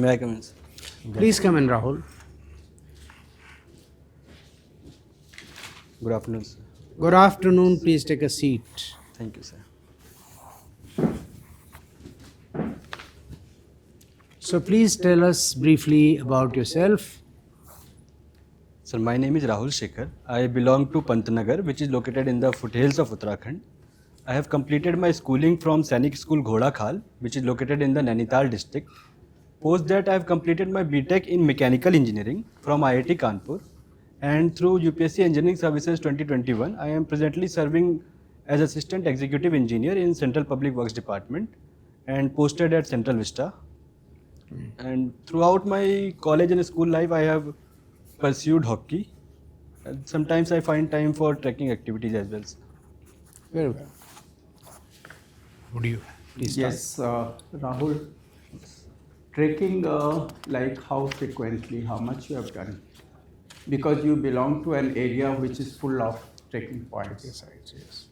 May I come in, sir? Please come in, Rahul. Good afternoon, sir. Good afternoon. Please take a seat. Thank you, sir. So please tell us briefly about yourself. Sir, my name is Rahul Shekhar. I belong to Pantnagar, which is located in the foothills of Uttarakhand. I have completed my schooling from Sainik School Ghoda Khal, which is located in the Nainital district. Post that, I have completed my BTech in Mechanical Engineering from IIT Kanpur. And through UPSC Engineering Services 2021, I am presently serving as Assistant Executive Engineer in Central Public Works Department and posted at Central Vista. And throughout my college and school life, I have pursued hockey. And sometimes I find time for trekking activities as well. Very well. Would you please start? Yes, Rahul, trekking, like how frequently, how much you have done? Because you belong to an area which is full of trekking points. Yes.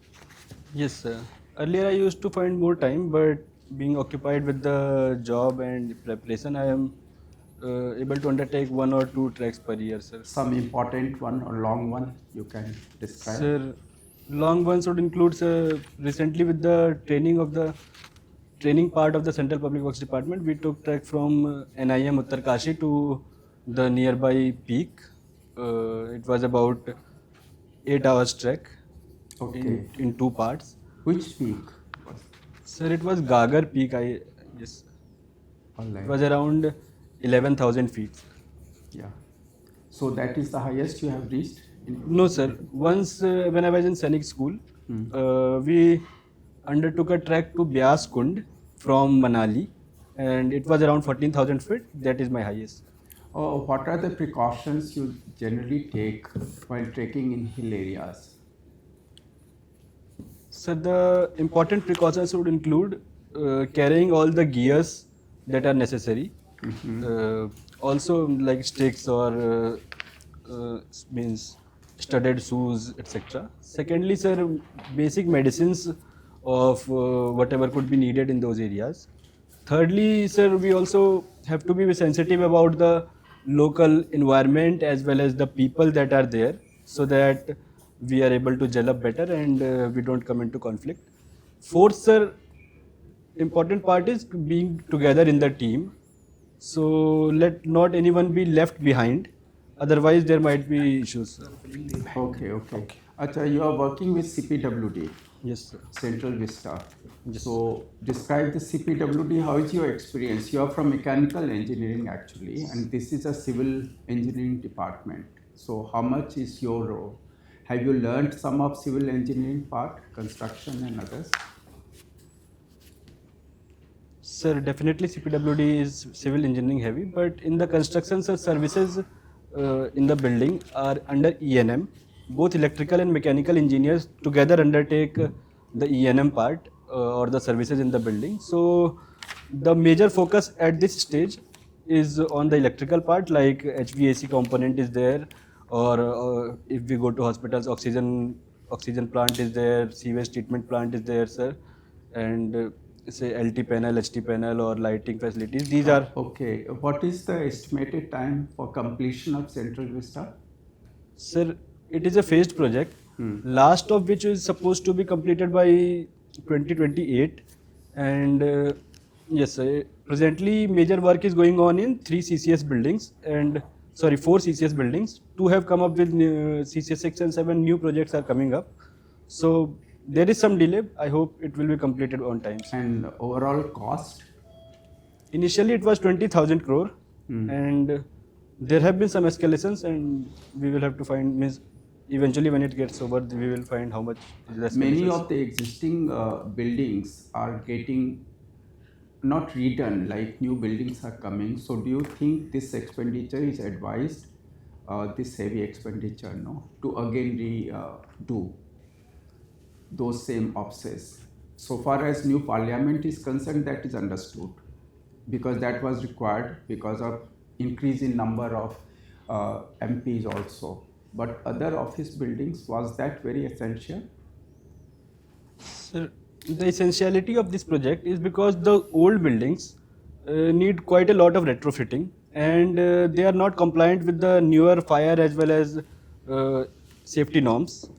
Yes, sir. Earlier I used to find more time, but being occupied with the job and preparation, I am able to undertake 1 or 2 treks per year, sir. Some important one or long one you can describe? Sir, long ones would include, sir, recently with the training part of the Central Public Works Department, we took trek from NIM Uttarkashi to the nearby peak. It was about 8 hours trek in 2 parts. Which peak? Sir, it was Gagar Peak. Yes. All right. It was around 11,000 feet. Yeah. So that is the highest you have reached? No, sir. Once when I was in Sainik school, we undertook a trek to Byas Kund from Manali, and it was around 14,000 feet. That is my highest. What are the precautions you generally take while trekking in hill areas? So the important precautions would include carrying all the gears that are necessary. Also like sticks or means studded shoes, etc. Secondly, sir, basic medicines of whatever could be needed in those areas. Thirdly, sir, we also have to be sensitive about the local environment as well as the people that are there, so that we are able to gel up better and we don't come into conflict. Fourth, sir, important part is being together in the team. So let not anyone be left behind. Otherwise, there might be issues, sir. Okay. Acha, you are working with CPWD, Yes, sir. Central Vista. Yes. So describe the CPWD. How is your experience? You are from mechanical engineering actually, and this is a civil engineering department. So how much is your role? Have you learned some of civil engineering part, construction and others? Sir, definitely CPWD is civil engineering heavy, but in the construction, sir, services in the building are under E&M. Both electrical and mechanical engineers together undertake the E&M part or the services in the building. So the major focus at this stage is on the electrical part, like HVAC component is there, or if we go to hospitals, oxygen plant is there, sewage treatment plant is there, sir, and say LT panel, HT panel, or lighting facilities. These are Okay. What is the estimated time for completion of Central Vista? Sir, it is a phased project, last of which is supposed to be completed by 2028. And yes, sir, presently major work is going on in 4 CCS buildings. 2 have come up with CCS 6 and 7 new projects are coming up. So there is some delay. I hope it will be completed on time. And overall cost? Initially it was 20,000 crore and there have been some escalations, and we will have to find, eventually when it gets over, we will find how much is the escalations. Many of the existing buildings are getting not redone, like new buildings are coming. So do you think this expenditure is advised, this heavy expenditure, no, to again redo those same offices? So far as new parliament is concerned, that is understood, because that was required because of increase in number of MPs also. But other office buildings, was that very essential? Sir, the essentiality of this project is because the old buildings need quite a lot of retrofitting, and they are not compliant with the newer fire as well as safety norms.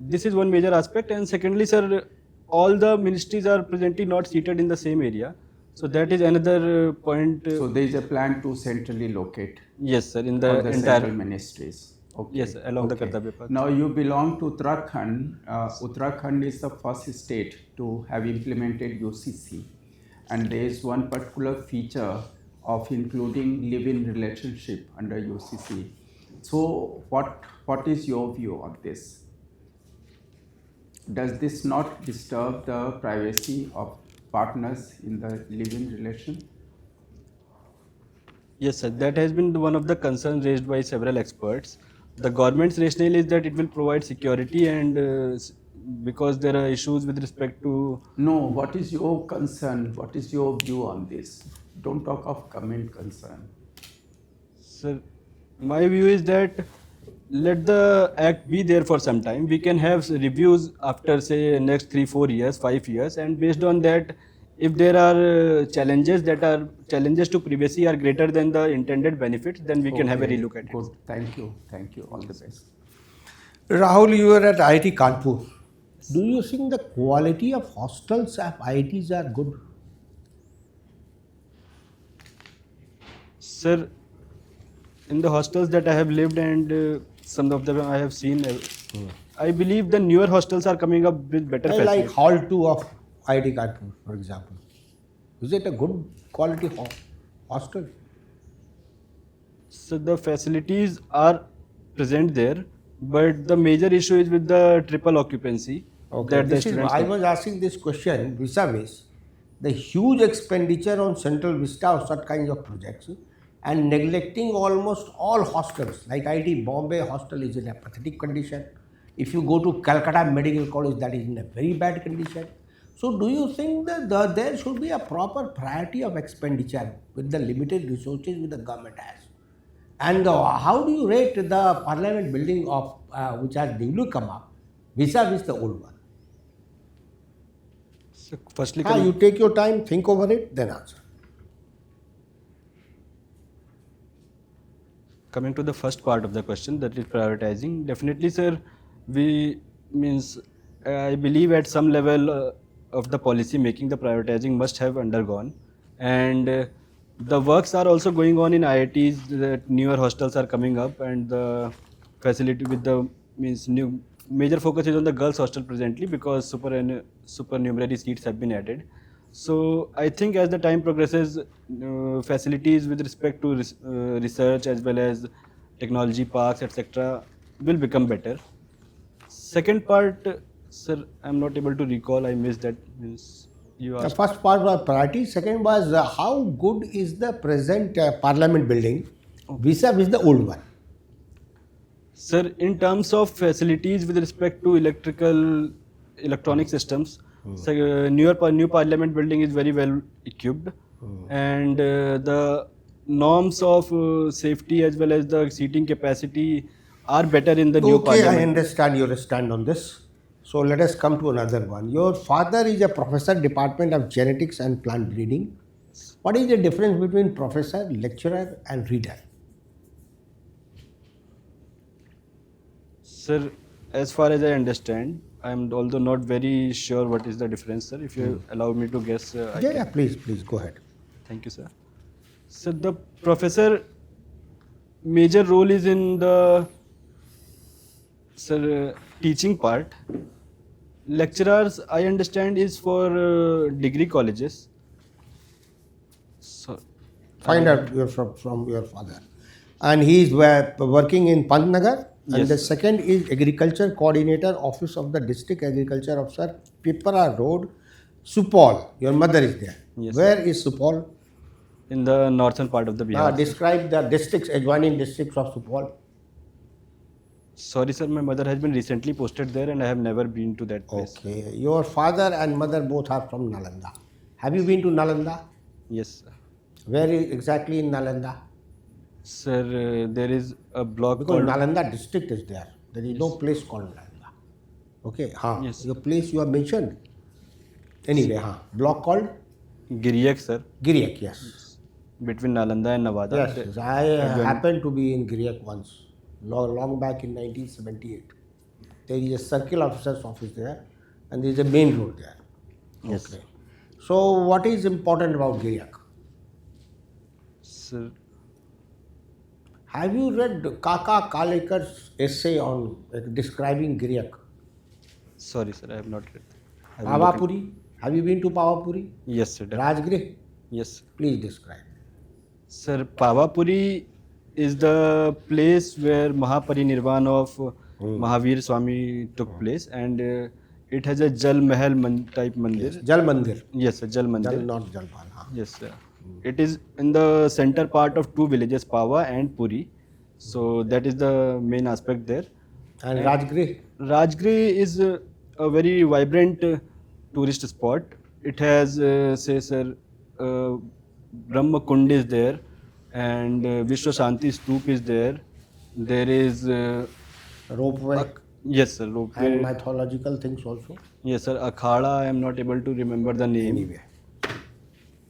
This is one major aspect. And secondly, sir, all the ministries are presently not seated in the same area. So that is another point. So there is a plan to centrally locate Yes, sir, in all the the entire. central ministries. Okay. Yes, along the Kartavya path. Now you belong to Uttarakhand. Uttarakhand is the first state to have implemented UCC, and there is one particular feature of including live-in relationship under UCC. So what is your view on this? Does this not disturb the privacy of partners in the live-in relation? Yes, sir. That has been one of the concerns raised by several experts. The government's rationale is that it will provide security, and because there are issues with respect to. No, what is your concern? What is your view on this? Don't talk of comment concern. Sir, my view is that let the act be there for some time. We can have reviews after, say, next 3-4 years, 5 years, and based on that, if there are challenges to privacy are greater than the intended benefits, then we can have a relook at it. Good. Thank you. Thank you. All the best. Rahul, you were at IIT Kanpur. Do you think the quality of hostels at IITs are good? Sir, in the hostels that I have lived, and some of them I have seen, I believe the newer hostels are coming up with better Like facilities. Hall 2 of IIT Kanpur, for example. Is it a good quality hostel? So the facilities are present there, but the major issue is with the triple occupancy. That the students I have. was asking this question vis-a-vis the huge expenditure on Central Vista of such kinds of projects and neglecting almost all hostels. Like IIT Bombay hostel is in a pathetic condition. If you go to Calcutta Medical College, that is in a very bad condition. So do you think that there should be a proper priority of expenditure with the limited resources which the government has? And how do you rate the parliament building of which has newly come up vis-a-vis the old one? So firstly, You take your time, think over it, then answer. coming to the first part of the question, that is prioritizing. Definitely, sir, I believe at some level of the policy making, the prioritizing must have undergone, and the works are also going on in IITs. That newer hostels are coming up, and the facility with the new major focus is on the girls' hostel presently, because supernumerary seats have been added. So I think as the time progresses, facilities with respect to research as well as technology parks, etc., will become better. Second part, sir, I'm not able to recall. I missed that. You The asked. first part was priority. Second was how good is the present parliament building vis-a-vis the old one? Sir, in terms of facilities with respect to electronic systems, so, new parliament building is very well equipped, and the norms of safety as well as the seating capacity are better in the new Okay, I parliament. understand your stand on this. So let us come to another one. Your father is a professor, Department of Genetics and Plant Breeding. What is the difference between professor, lecturer and reader? Sir, as far as I understand, I am although not very sure what is the difference, sir. If you allow me to guess, I can. Yeah, please go ahead. Thank you, sir. So the professor major role is in the teaching part. Lecturers, I understand, is for degree colleges. So Find out from your father. And he is working in Pantnagar. And Yes, the sir. second is Agriculture Coordinator, Office of the District Agriculture Officer, Pipara Road, Supal. Your mother is there. Yes, Where is Supal? in the northern part of the Bihar. Sir. Describe the districts, adjoining districts of Supal. Sorry, sir, my mother has been recently posted there, and I have never been to that place. Okay. Your father and mother both are from Nalanda. Have you been to Nalanda? Yes, sir. Where is exactly in Nalanda? Sir, there is a block Because called. Nalanda district is there. There is no place called Nalanda. Okay. Yes. The place you have mentioned. Anyway, block called? Giriyak, sir, Giriak, yes. between Nalanda and Nevada. Yes, yes. I happened to be in Giriak once, long back in 1978. There is a circle officer's office there, and there is a main road there. Yes. Okay. So, what is important about Giriak? Sir, Have you read Kaka Kalekar's essay on describing Giriak? sorry, sir, I have not read. I will look Pavapuri? Have you been to Pavapuri? in- Yes, sir. definitely. Rajgriha? Yes. Please describe. Sir, Pavapuri is the place where Mahaparinirvan of Mahavir Swami took place, and it has a Jal Mahal type mandir. Jal Mandir. Yes, sir, Jal Mandir. Jal, not Jalpal. Huh? Yes, sir. It is in the center part of two villages, Pava and Puri. So that is the main aspect there. And Rajgriha? Rajgriha is a very vibrant tourist spot. It has, say, sir, Brahma Kund is there, and Vishwa Shanti Stoop is there. There is, Ropeway? yes, sir, And ropeway. mythological things also? Yes, sir, Akhada. I am not able to remember the name. Anyway.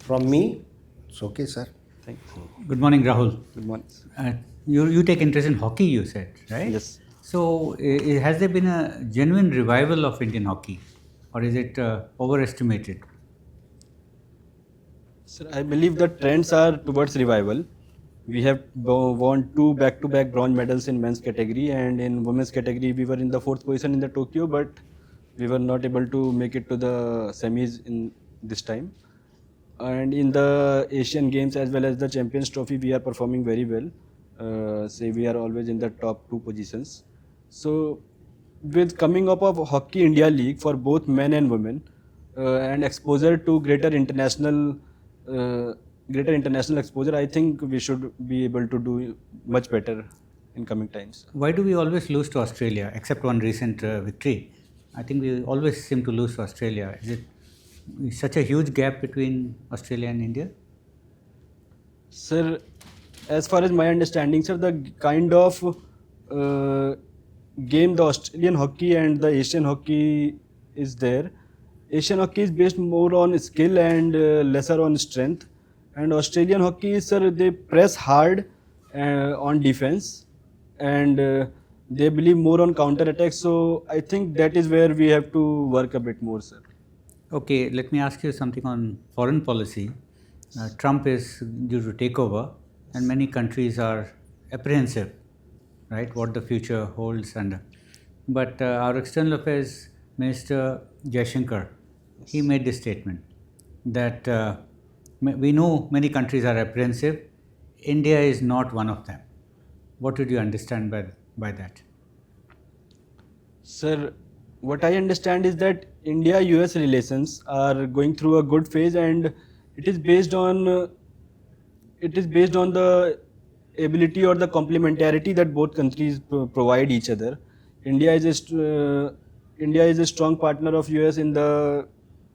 From me, it's okay, sir. Thank you. Good morning, Rahul. Good morning. You take interest in hockey, you said, right? Yes. So, has there been a genuine revival of Indian hockey, or is it overestimated? Sir, I believe the trends are towards revival. We have won 2 back-to-back bronze medals in men's category, and in women's category we were in the 4th position in the Tokyo, but we were not able to make it to the semis in this time. And in the Asian Games as well as the Champions Trophy, we are performing very well. Say we are always in the top 2 positions. So, with coming up of Hockey India League for both men and women, and exposure to greater international exposure, I think we should be able to do much better in coming times. Why do we always lose to Australia, except one recent victory? I think we always seem to lose to Australia. Is it such a huge gap between Australia and India? Sir, as far as my understanding, sir, the kind of game the Australian hockey and the Asian hockey is there. Asian hockey is based more on skill and lesser on strength. And Australian hockey, sir, they press hard on defense, and they believe more on counter attack. So I think that is where we have to work a bit more, sir. Okay, let me ask you something on foreign policy. Trump is due to take over, and many countries are apprehensive, right, what the future holds. But our External Affairs Minister Jaishankar, he made this statement that we know many countries are apprehensive. India is not one of them. What did you understand by that? Sir, what I understand is that India-US relations are going through a good phase, and it is based on the ability or the complementarity that both countries provide each other. India is a strong partner of US in the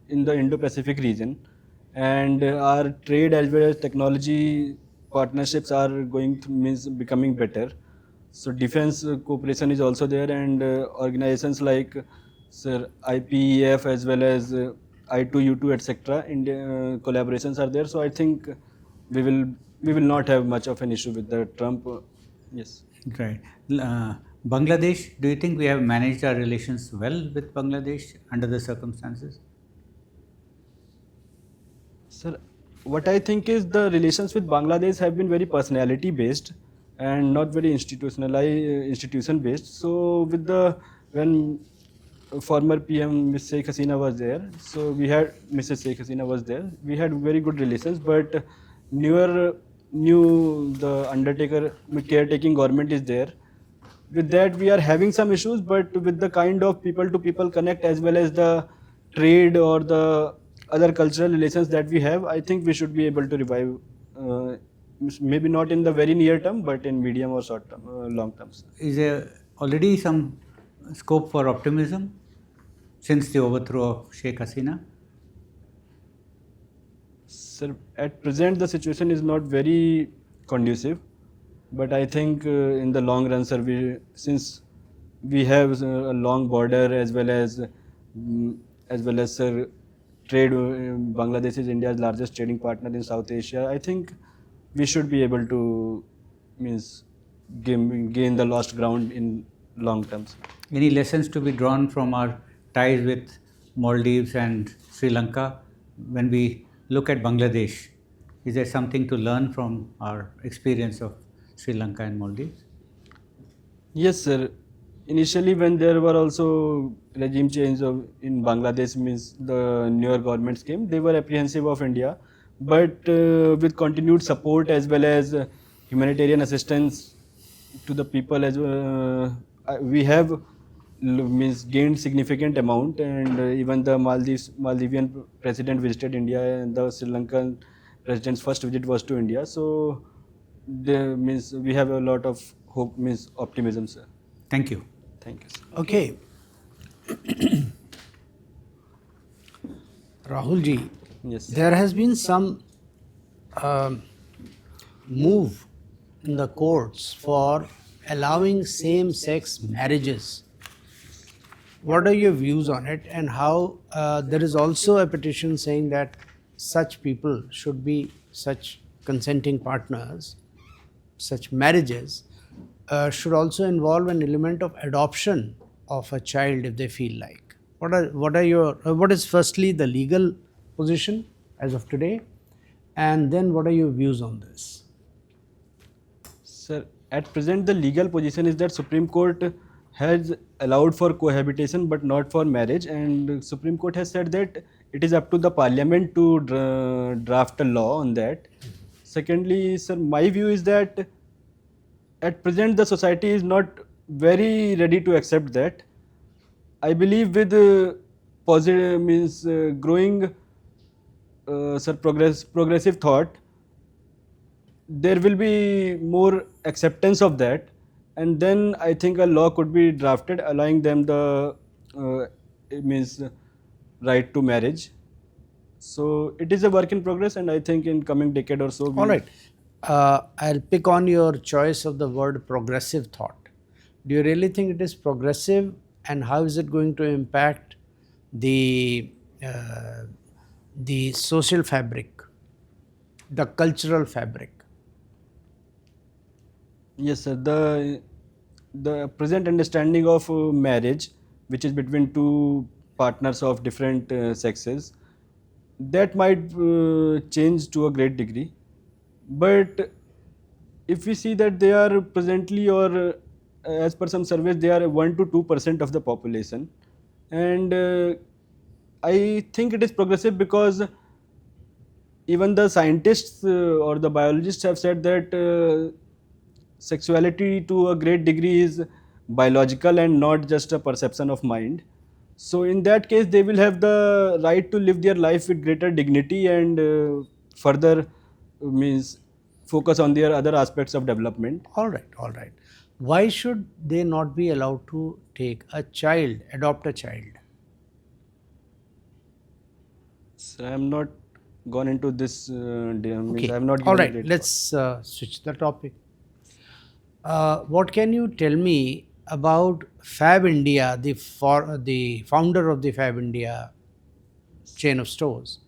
Indo-Pacific region, and our trade as well as technology partnerships are becoming better. So defense cooperation is also there, and organizations like sir IPEF as well as I2U2 etc. Collaborations are there. So I think we will not have much of an issue with the Trump. Yes. Right. Bangladesh, do you think we have managed our relations well with Bangladesh under the circumstances? Sir, what I think is the relations with Bangladesh have been very personality based and not very institution based. So when former PM Ms. Sheikh Hasina was there, so Mrs. Sheikh Hasina was there, we had very good relations, but the caretaking government is there. With that we are having some issues, but with the kind of people to people connect as well as the trade or the other cultural relations that we have, I think we should be able to revive, maybe not in the very near term, but in medium or short term, long terms. Is there already some scope for optimism since the overthrow of Sheikh Hasina? Sir, at present the situation is not very conducive, but I think in the long run, sir, since we have a long border as well as sir, trade. Bangladesh is India's largest trading partner in South Asia. I think we should be able to means gain the lost ground in long terms. Any lessons to be drawn from our ties with Maldives and Sri Lanka when we look at Bangladesh? Is there something to learn from our experience of Sri Lanka and Maldives? Yes, sir. Initially, when there were also regime change in Bangladesh, means the newer governments came, they were apprehensive of India. But with continued support as well as humanitarian assistance to the people, we have means gained significant amount, and even the Maldivian president visited India, and the Sri Lankan president's first visit was to India. So, means we have a lot of hope, means optimism, sir. Thank you. Thank you, sir. Okay. Rahul ji, Yes, sir. there has been some move in the courts for allowing same-sex marriages. What are your views on it, and how there is also a petition saying that such people should be such consenting partners, such marriages should also involve an element of adoption of a child if they feel like. What is firstly the legal position as of today, and then what are your views on this? Sir, at present the legal position is that Supreme Court has allowed for cohabitation but not for marriage, and Supreme Court has said that it is up to the Parliament to draft a law on that. Secondly, sir, my view is that at present the society is not very ready to accept that. I believe with positive means growing progressive thought, there will be more acceptance of that, and then I think a law could be drafted allowing them the means right to marriage. So it is a work in progress, and I think in coming decade or so. All right. I'll pick on your choice of the word progressive thought. Do you really think it is progressive, and how is it going to impact the social fabric, the cultural fabric? Yes, sir. The present understanding of marriage, which is between two partners of different sexes, that might change to a great degree. But if we see that they are presently, or as per some surveys, they are 1 to 2% of the population, and I think it is progressive because even the scientists or the biologists have said that sexuality to a great degree is biological and not just a perception of mind. So in that case, they will have the right to live their life with greater dignity and further means focus on their other aspects of development. All right, all right. Why should they not be allowed to take a child, adopt a child? So I am not gone into this. Okay. I have not. All given right, it. let's switch the topic. What can you tell me about Fab India, the founder of the Fab India chain of stores?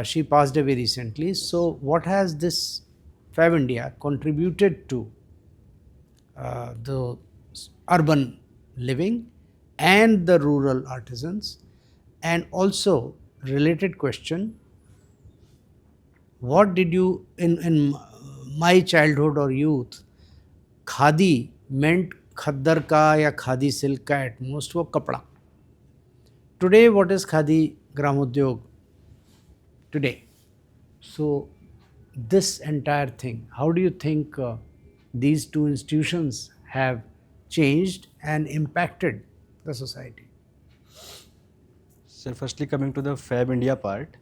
She passed away recently. So, what has this Fab India contributed to the urban living and the rural artisans? And also, related question, what did you, in my childhood or youth, khadi meant khaddar ka ya khadi silk ka, at most wo kapda. Today, what is khadi gramodyog today? So, this entire thing, how do you think these two institutions have changed and impacted the society? So firstly, coming to the Fab India part,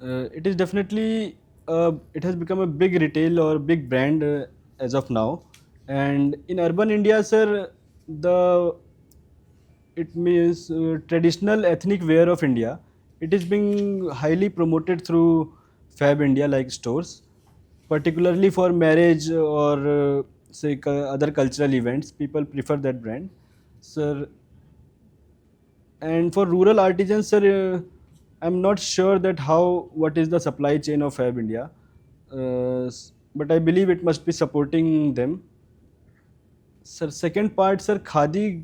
it is definitely it has become a big retail or big brand as of now, and in urban India, sir, it means traditional ethnic wear of India. It is being highly promoted through Fab India like stores, particularly for marriage or say other cultural events. People prefer that brand, sir. And for rural artisans, sir, I'm not sure that what is the supply chain of Fab India, but I believe it must be supporting them. Sir, second part, sir, Khadi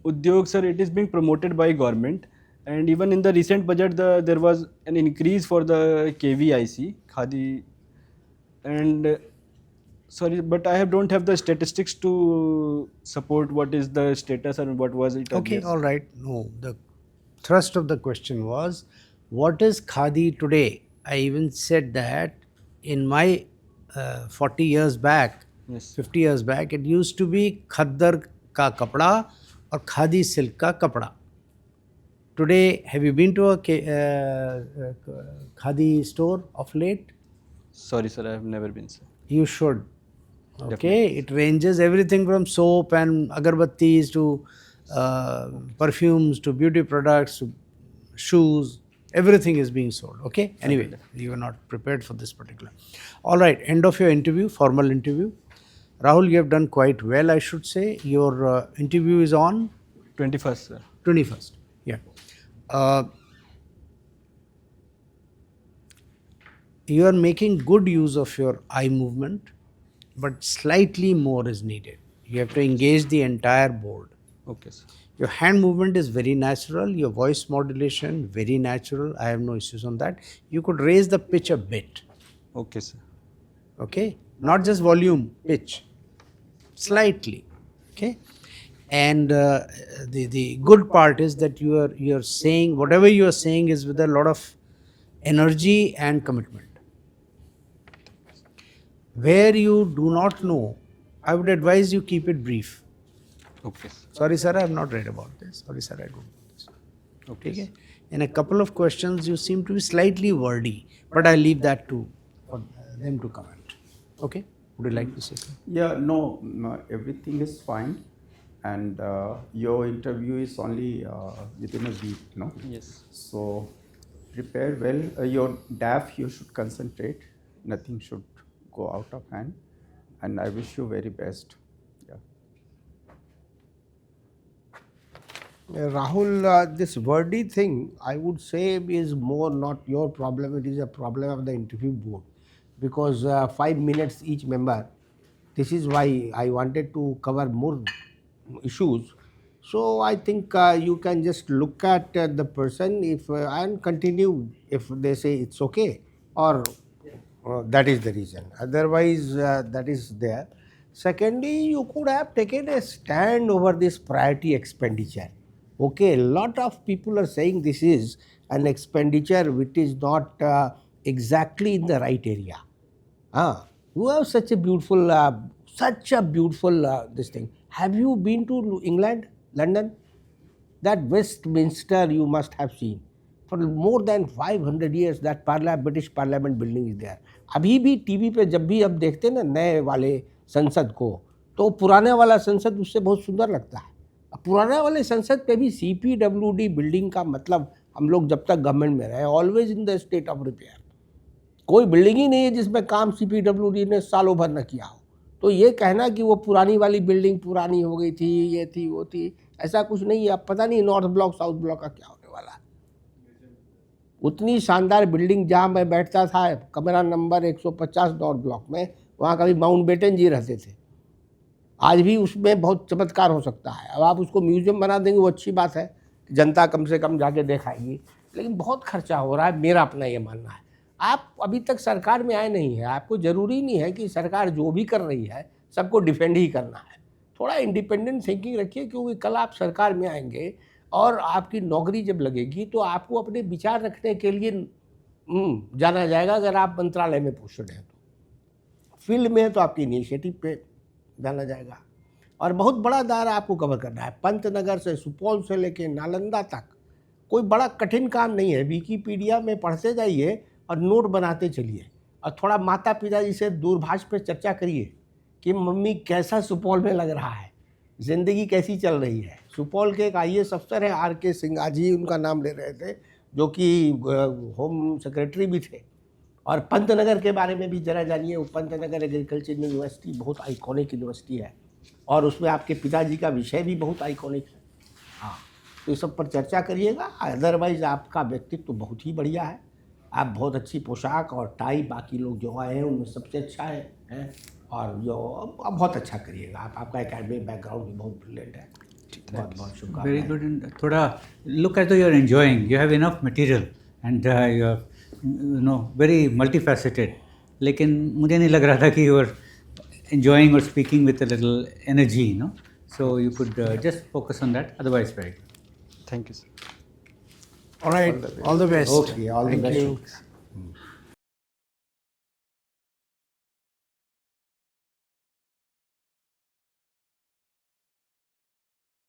Udyog, sir, it is being promoted by government, and even in the recent budget, there was an increase for the KVIC, Khadi, and sorry, but don't have the statistics to support what is the status and what was it Okay, earlier. all right. No, the thrust of the question was, what is khadi today? I even said that in my 40 years back, Yes. 50 years back, it used to be khaddar ka kapda or khadi silk ka kapda. Today, have you been to a khadi store of late? Sorry, sir, I have never been, sir. You should. Okay, Definitely. it ranges everything from soap and agarbattis to perfumes to beauty products to shoes. Everything is being sold. Okay, anyway, you are not prepared for this particular. All right, end of your interview, formal interview. Rahul, you have done quite well, I should say. Your interview is on 21st, sir. 21st. Yeah. You are making good use of your eye movement, but slightly more is needed. You have to engage the entire board. Okay, sir. Your hand movement is very natural, your voice modulation very natural. I have no issues on that. You could raise the pitch a bit. Okay, sir. Okay, not just volume, pitch, slightly. Okay, and the good part is that you are saying whatever you are saying is with a lot of energy and commitment. Where you do not know, I would advise you keep it brief. Okay, sir. Sorry, sir, I have not read about this. Sorry, sir, I don't know this. Okay, Okay. sir. In a couple of questions, you seem to be slightly wordy, but I leave that to for them to comment. Okay. Would you like to say something? Yeah, no, everything is fine. And your interview is only within a week, no? Yes. So prepare well. Your DAF, you should concentrate. Nothing should go out of hand. And I wish you very best. Yeah. Rahul, this wordy thing, I would say, is more not your problem, it is a problem of the interview board. Because 5 minutes each member, this is why I wanted to cover more issues. So I think you can just look at the person if and continue if they say it's okay, or that is the reason. Otherwise, that is there. Secondly, you could have taken a stand over this priority expenditure. Okay, a lot of people are saying this is an expenditure which is not exactly in the right area. You have such a beautiful this thing. Have you been to England, London? That Westminster you must have seen. For more than 500 years that British Parliament building is there. अभी भी TV पे जब भी अब देखते हैं ना नए वाले संसद को, तो पुराने वाला संसद उससे बहुत सुंदर लगता है. अब पुराने वाले संसद पे भी CPWD बिल्डिंग का मतलब हम लोग जब तक गवर्नमेंट में रहे always in the state of repair. कोई बिल्डिंग ही नहीं है जिसमें काम CPWD ने सालों भर न किया हो. तो ये कहना कि वो पुरानी वाली बिल्डिंग पुरानी हो गई थी, ये थी वो थी, ऐसा कुछ नहीं है. अब पता नहीं नॉर्थ ब्लॉक साउथ ब्लॉक का क्या होने वाला है. उतनी शानदार बिल्डिंग जहाँ मैं बैठता था कमरा नंबर 150 नॉर्थ ब्लॉक में, वहाँ कभी माउंटबेटन जी रहते थे. आज भी उसमें बहुत चमत्कार हो सकता है. अब आप उसको म्यूजियम बना देंगे वो अच्छी बात है, जनता कम से कम जाके देखाएगी, लेकिन बहुत खर्चा हो रहा है. मेरा अपना ये मानना है. आप अभी तक सरकार में आए नहीं है, आपको ज़रूरी नहीं है कि सरकार जो भी कर रही है सबको डिफेंड ही करना है. थोड़ा इंडिपेंडेंट थिंकिंग रखिए, क्योंकि कल आप सरकार में आएंगे और आपकी नौकरी जब लगेगी तो आपको अपने विचार रखने के लिए जाना जाएगा. अगर आप मंत्रालय में पोस्टेड हैं तो, फील्ड में है तो आपकी इनिशिएटिव पे जाना जाएगा. और बहुत बड़ा दायरा आपको कवर करना है. पंतनगर से सुपौल से लेके नालंदा तक कोई बड़ा कठिन काम नहीं है. विकीपीडिया में पढ़ते जाइए और नोट बनाते चलिए, और थोड़ा माता पिता जी से दूरभाष पे चर्चा करिए कि मम्मी कैसा सुपौल में लग रहा है, ज़िंदगी कैसी चल रही है. सुपौल के एक IAS अफसर है RK सिंघा जी, उनका नाम ले रहे थे, जो कि होम सेक्रेटरी भी थे. और पंतनगर के बारे में भी ज़रा जानिए. वो पंतनगर एग्रीकल्चर यूनिवर्सिटी बहुत आइकॉनिक यूनिवर्सिटी है, और उसमें आपके पिताजी का विषय भी बहुत आइकॉनिक है. हाँ, तो इस सब पर चर्चा करिएगा। अदरवाइज आपका व्यक्तित्व बहुत ही बढ़िया है, आप बहुत अच्छी पोशाक और टाई, बाकी लोग जो आए हैं उनमें सबसे अच्छा है और जो आप बहुत अच्छा करिएगा। आपका एकेडमिक बैकग्राउंड भी बहुत ब्रिलियंट है। बहुत बहुत शुभकामनाएं। Very good. And थोड़ा look as though you are enjoying. You have enough material and you are very multifaceted. लेकिन मुझे नहीं लग रहा था कि you are enjoying or speaking with a little energy, So you could just focus on that. Otherwise, very good. Thank you, sir. All right, all the best. Okay, all the Thank best. you.